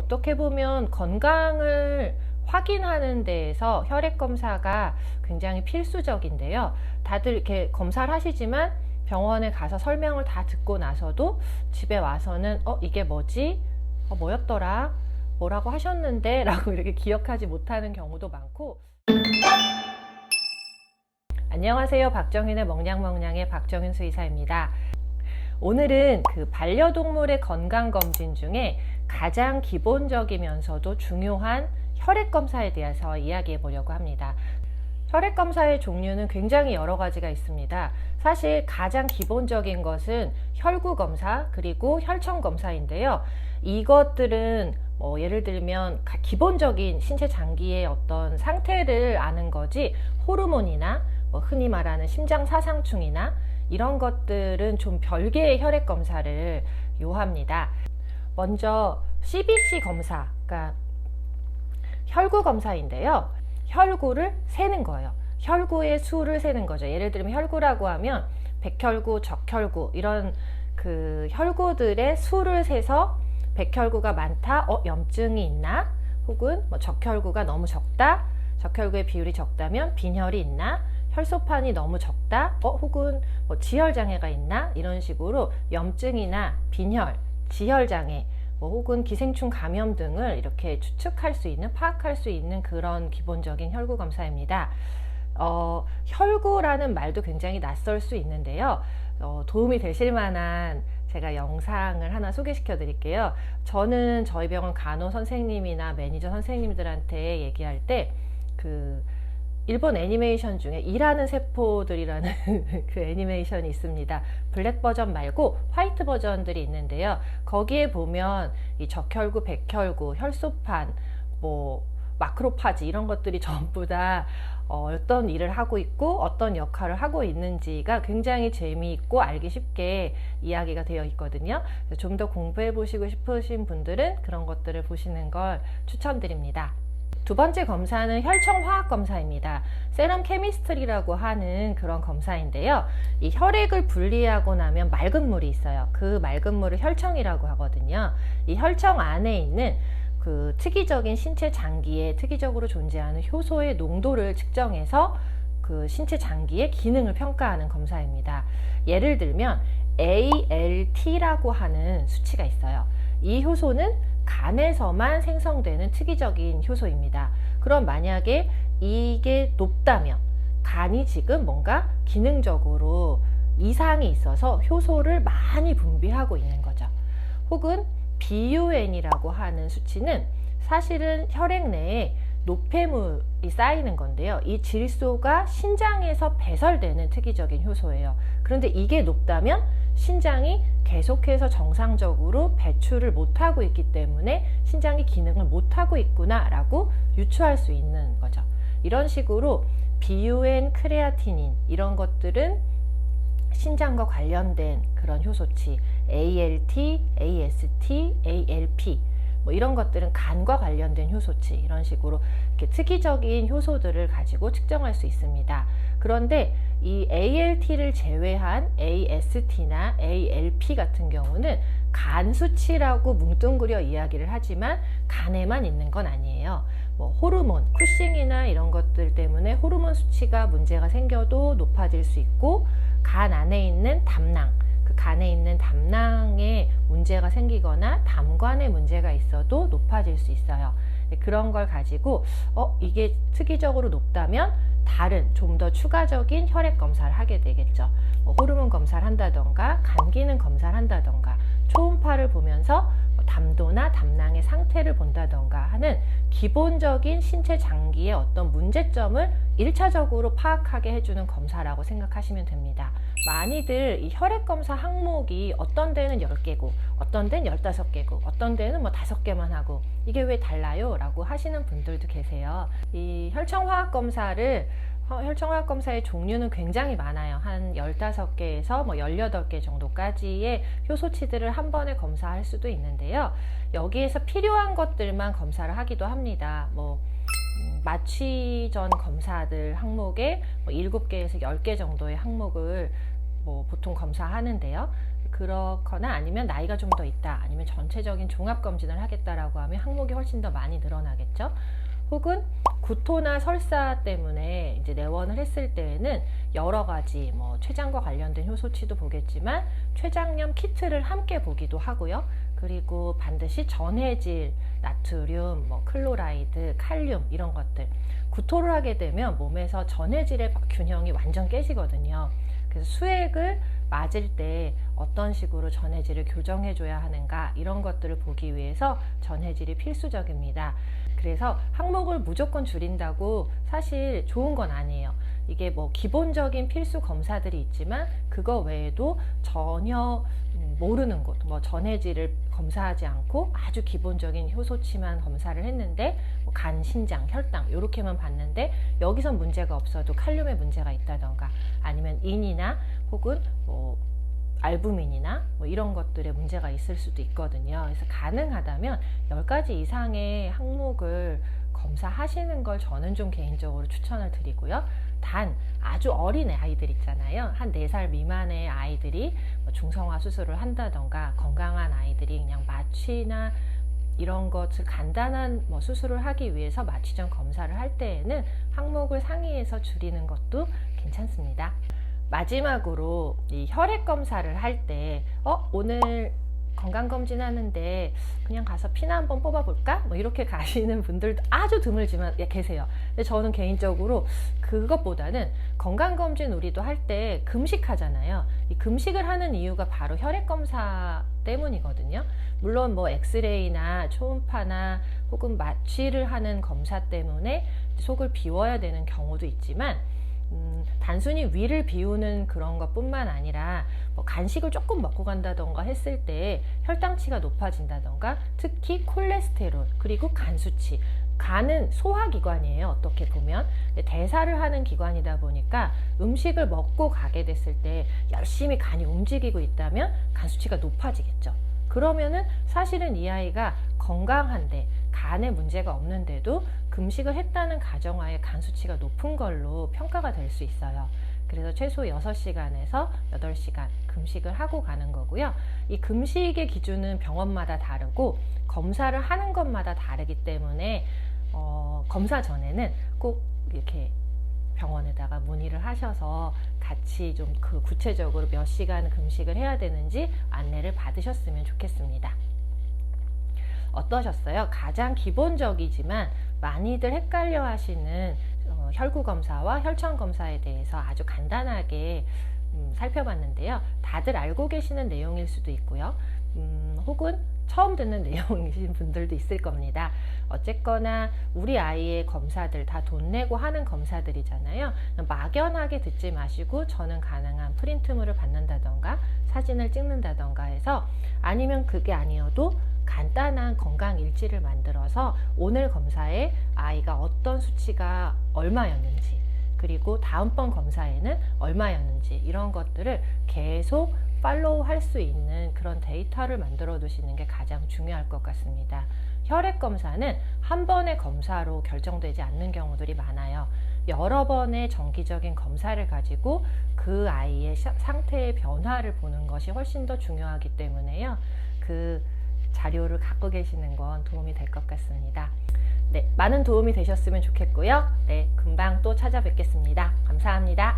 어떻게 보면 건강을 확인하는 데에서 혈액 검사가 굉장히 필수적인데요. 다들 이렇게 검사를 하시지만 병원에 가서 설명을 다 듣고 나서도 집에 와서는 이게 뭐지? 뭐였더라? 뭐라고 하셨는데? 라고 이렇게 기억하지 못하는 경우도 많고. 안녕하세요. 박정윤의 멍냥멍냥의 박정윤 수의사입니다. 오늘은 그 반려동물의 건강검진 중에 가장 기본적이면서도 중요한 혈액검사에 대해서 이야기해 보려고 합니다. 혈액검사의 종류는 굉장히 여러 가지가 있습니다. 사실 가장 기본적인 것은 혈구검사 그리고 혈청검사인데요. 이것들은 예를 들면 기본적인 신체 장기의 어떤 상태를 아는 거지, 호르몬이나 흔히 말하는 심장사상충이나 이런 것들은 좀 별개의 혈액 검사를 요합니다. 먼저 CBC 검사, 그러니까 혈구 검사인데요. 혈구를 세는 거예요. 혈구의 수를 세는 거죠. 예를 들면 혈구라고 하면 백혈구, 적혈구 이런 그 혈구들의 수를 세서 백혈구가 많다, 염증이 있나? 혹은 적혈구가 너무 적다, 적혈구의 비율이 적다면 빈혈이 있나? 혈소판이 너무 적다, 혹은 지혈장애가 있나? 이런 식으로 염증이나 빈혈, 지혈장애, 혹은 기생충 감염 등을 이렇게 추측할 수 있는, 파악할 수 있는 그런 기본적인 혈구 검사입니다. 혈구라는 말도 굉장히 낯설 수 있는데요. 도움이 되실 만한 제가 영상을 하나 소개시켜 드릴게요. 저는 저희 병원 간호 선생님이나 매니저 선생님들한테 얘기할 때 일본 애니메이션 중에 일하는 세포들이라는 그 애니메이션이 있습니다. 블랙 버전 말고 화이트 버전들이 있는데요. 거기에 보면 이 적혈구, 백혈구, 혈소판, 마크로파지 이런 것들이 전부 다 어떤 일을 하고 있고 어떤 역할을 하고 있는지가 굉장히 재미있고 알기 쉽게 이야기가 되어 있거든요. 좀 더 공부해 보시고 싶으신 분들은 그런 것들을 보시는 걸 추천드립니다. 두 번째 검사는 혈청화학 검사입니다. 세럼 케미스트리라고 하는 그런 검사인데요. 이 혈액을 분리하고 나면 맑은 물이 있어요. 그 맑은 물을 혈청이라고 하거든요. 이 혈청 안에 있는 그 특이적인 신체 장기에 특이적으로 존재하는 효소의 농도를 측정해서 그 신체 장기의 기능을 평가하는 검사입니다. 예를 들면 ALT라고 하는 수치가 있어요. 이 효소는 간에서만 생성되는 특이적인 효소입니다. 그럼 만약에 이게 높다면 간이 지금 뭔가 기능적으로 이상이 있어서 효소를 많이 분비하고 있는 거죠. 혹은 BUN이라고 하는 수치는 사실은 혈액 내에 노폐물이 쌓이는 건데요. 이 질소가 신장에서 배설되는 특이적인 효소예요. 그런데 이게 높다면 신장이 계속해서 정상적으로 배출을 못하고 있기 때문에 신장이 기능을 못하고 있구나 라고 유추할 수 있는 거죠. 이런 식으로 BUN, 크레아티닌 이런 것들은 신장과 관련된 그런 효소치, ALT, AST, ALP 이런 것들은 간과 관련된 효소치, 이런 식으로 이렇게 특이적인 효소들을 가지고 측정할 수 있습니다. 그런데 이 ALT를 제외한 AST나 ALP 같은 경우는 간 수치라고 뭉뚱그려 이야기를 하지만 간에만 있는 건 아니에요. 호르몬, 쿠싱이나 이런 것들 때문에 호르몬 수치가 문제가 생겨도 높아질 수 있고, 간 안에 있는 담낭, 그 간에 있는 담낭에 문제가 생기거나 담관에 문제가 있어도 높아질 수 있어요. 그런 걸 가지고 이게 특이적으로 높다면 다른 좀 더 추가적인 혈액 검사를 하게 되겠죠. 호르몬 검사를 한다던가 간 기능 검사를 한다던가 초음파를 보면서 담도나 담낭의 상태를 본다던가 하는 기본적인 신체 장기의 어떤 문제점을 1차적으로 파악하게 해주는 검사라고 생각하시면 됩니다. 많이들 이 혈액 검사 항목이 어떤 데는 10개고 어떤 데는 15개고 어떤 데는 5개만 하고 이게 왜 달라요? 라고 하시는 분들도 계세요. 이 혈청화학 검사의 종류는 굉장히 많아요. 한 15개에서 18개 정도까지의 효소치들을 한 번에 검사할 수도 있는데요. 여기에서 필요한 것들만 검사를 하기도 합니다. 마취 전 검사들 항목에 7개에서 10개 정도의 항목을 보통 검사하는데요. 그렇거나 아니면 나이가 좀 더 있다, 아니면 전체적인 종합검진을 하겠다라고 하면 항목이 훨씬 더 많이 늘어나겠죠. 혹은 구토나 설사 때문에 이제 내원을 했을 때에는 여러 가지 뭐 췌장과 관련된 효소치도 보겠지만 췌장염 키트를 함께 보기도 하고요. 그리고 반드시 전해질, 나트륨, 뭐 클로라이드, 칼륨 이런 것들, 구토를 하게 되면 몸에서 전해질의 균형이 완전 깨지거든요. 그래서 수액을 맞을 때 어떤 식으로 전해질을 교정해 줘야 하는가, 이런 것들을 보기 위해서 전해질이 필수적입니다. 그래서 항목을 무조건 줄인다고 사실 좋은 건 아니에요. 이게 뭐 기본적인 필수 검사들이 있지만 그거 외에도 전혀 모르는 곳, 뭐 전해질을 검사하지 않고 아주 기본적인 효소치만 검사를 했는데 뭐 간, 신장, 혈당 이렇게만 봤는데 여기선 문제가 없어도 칼륨에 문제가 있다던가, 아니면 인이나 혹은 뭐 알부민이나 뭐 이런 것들에 문제가 있을 수도 있거든요. 그래서 가능하다면 10가지 이상의 항목을 검사하시는 걸 저는 좀 개인적으로 추천을 드리고요. 단 아주 어린 아이들 있잖아요. 한 4살 미만의 아이들이 뭐 중성화 수술을 한다던가, 건강한 아이들이 그냥 마취나 이런 것을 간단한 뭐 수술을 하기 위해서 마취전 검사를 할 때에는 항목을 상위에서 줄이는 것도 괜찮습니다. 마지막으로 이 혈액 검사를 할 때 오늘 건강검진 하는데 그냥 가서 피나 한번 뽑아볼까? 뭐 이렇게 가시는 분들도 아주 드물지만 계세요. 근데 저는 개인적으로 그것보다는 건강검진 우리도 할 때 금식하잖아요. 이 금식을 하는 이유가 바로 혈액 검사 때문이거든요. 물론 뭐 엑스레이나 초음파나 혹은 마취를 하는 검사 때문에 속을 비워야 되는 경우도 있지만 단순히 위를 비우는 그런 것 뿐만 아니라 뭐 간식을 조금 먹고 간다던가 했을 때 혈당치가 높아진다던가, 특히 콜레스테롤 그리고 간 수치, 간은 소화기관이에요. 어떻게 보면 대사를 하는 기관이다 보니까 음식을 먹고 가게 됐을 때 열심히 간이 움직이고 있다면 간 수치가 높아지겠죠. 그러면은 사실은 이 아이가 건강한데 간에 문제가 없는데도 금식을 했다는 가정하에 간 수치가 높은 걸로 평가가 될 수 있어요. 그래서 최소 6시간에서 8시간 금식을 하고 가는 거고요. 이 금식의 기준은 병원마다 다르고 검사를 하는 것마다 다르기 때문에 검사 전에는 꼭 이렇게 병원에다가 문의를 하셔서 같이 좀 그 구체적으로 몇 시간 금식을 해야 되는지 안내를 받으셨으면 좋겠습니다. 어떠셨어요? 가장 기본적이지만 많이들 헷갈려 하시는 혈구 검사와 혈청 검사에 대해서 아주 간단하게 살펴봤는데요. 다들 알고 계시는 내용일 수도 있고요. 혹은 처음 듣는 내용이신 분들도 있을 겁니다. 어쨌거나 우리 아이의 검사들 다 돈 내고 하는 검사들이잖아요. 막연하게 듣지 마시고 저는 가능한 프린트물을 받는다던가 사진을 찍는다던가 해서, 아니면 그게 아니어도 간단한 건강 일지를 만들어서 오늘 검사에 아이가 어떤 수치가 얼마였는지, 그리고 다음번 검사에는 얼마였는지, 이런 것들을 계속 팔로우 할 수 있는 그런 데이터를 만들어 두시는 게 가장 중요할 것 같습니다. 혈액 검사는 한 번의 검사로 결정되지 않는 경우들이 많아요. 여러 번의 정기적인 검사를 가지고 그 아이의 상태의 변화를 보는 것이 훨씬 더 중요하기 때문에요. 그 자료를 갖고 계시는 건 도움이 될 것 같습니다. 네, 많은 도움이 되셨으면 좋겠고요. 네, 금방 또 찾아뵙겠습니다. 감사합니다.